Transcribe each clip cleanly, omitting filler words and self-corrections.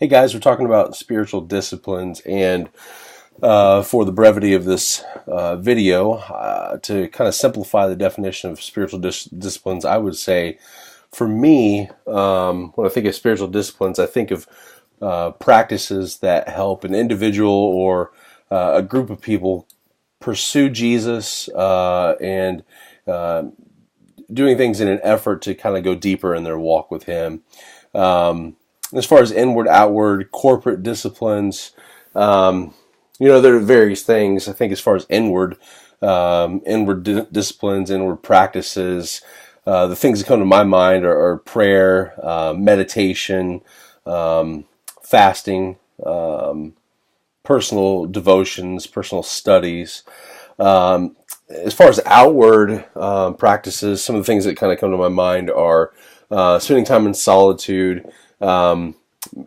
Hey guys, we're talking about spiritual disciplines, and for the brevity of this video, to kind of simplify the definition of spiritual disciplines, I would say, for me, when I think of spiritual disciplines, I think of practices that help an individual or a group of people pursue Jesus and doing things in an effort to kind of go deeper in their walk with Him. As far as inward, outward, corporate disciplines, there are various things. I think as far as inward disciplines, inward practices, the things that come to my mind are prayer, meditation, fasting, personal devotions, personal studies. As far as outward practices, some of the things that kind of come to my mind are spending time in solitude,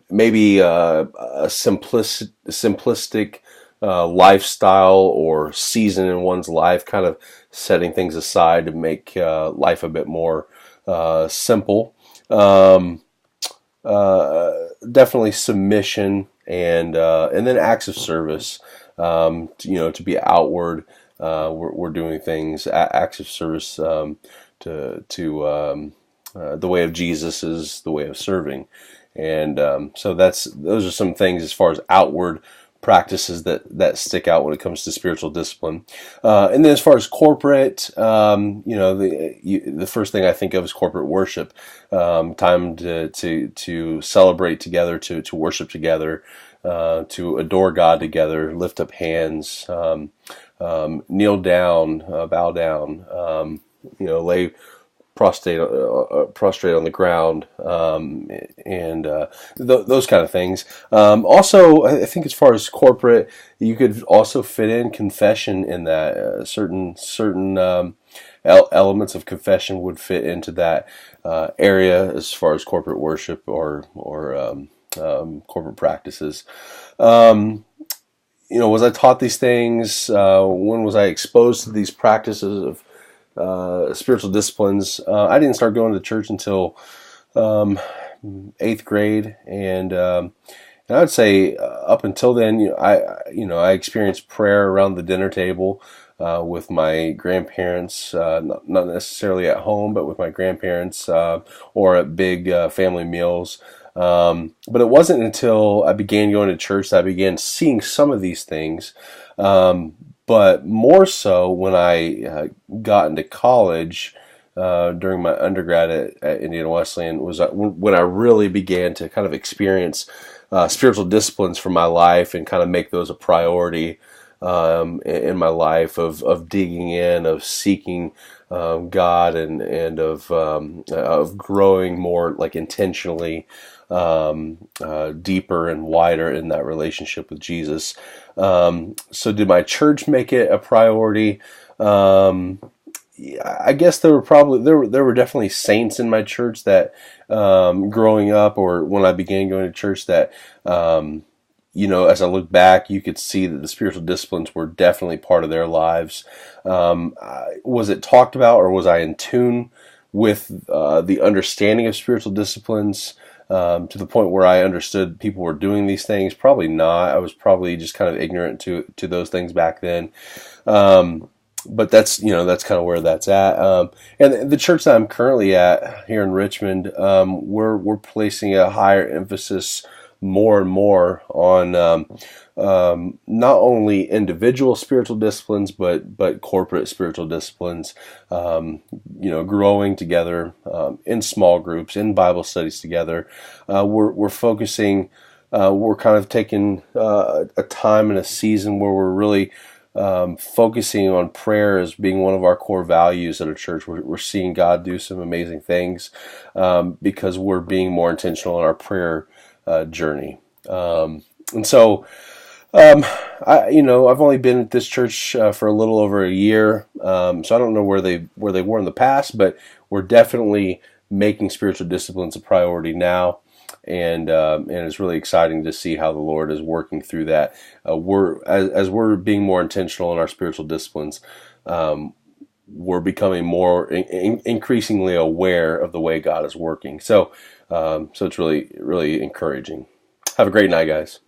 maybe a simplistic lifestyle or season in one's life, kind of setting things aside to make life a bit more simple. Definitely submission and then acts of service. To be outward, we're doing things. Acts of service to the way of Jesus is the way of serving, and so those are some things as far as outward practices that stick out when it comes to spiritual discipline. And then as far as corporate, the first thing I think of is corporate worship, time to celebrate together, to worship together, to adore God together, lift up hands, kneel down, bow down, lay prostrate on the ground, and those kind of things. Also, I think as far as corporate, you could also fit in confession in that. Certain elements of confession would fit into that area as far as corporate worship or corporate practices. Was I taught these things? When was I exposed to these practices of spiritual disciplines? I didn't start going to church until 8th grade, and I would say up until then, I experienced prayer around the dinner table with my grandparents, not necessarily at home, but with my grandparents or at big family meals. But it wasn't until I began going to church that I began seeing some of these things. But more so when I got into college during my undergrad at Indiana Wesleyan was when I really began to kind of experience spiritual disciplines for my life and kind of make those a priority in my life of digging in, of seeking God, and of growing more like intentionally deeper and wider in that relationship with Jesus. So did my church make it a priority? I guess there were definitely saints in my church that growing up, or when I began going to church, that as I look back, you could see that the spiritual disciplines were definitely part of their lives. Was it talked about, or was I in tune with the understanding of spiritual disciplines to the point where I understood people were doing these things? Probably not. I was probably just kind of ignorant to those things back then. But that's kind of where that's at. And the church that I'm currently at here in Richmond, we're placing a higher emphasis more and more on not only individual spiritual disciplines, but corporate spiritual disciplines. Growing together in small groups, in Bible studies together. We're focusing. We're kind of taking a time and a season where we're really focusing on prayer as being one of our core values at a church. We're seeing God do some amazing things because we're being more intentional in our prayer journey. And so, I've only been at this church for a little over a year, so I don't know where they were in the past, but we're definitely making spiritual disciplines a priority now. And it's really exciting to see how the Lord is working through that. We're being more intentional in our spiritual disciplines, we're becoming more increasingly aware of the way God is working. So it's really, really encouraging. Have a great night, guys.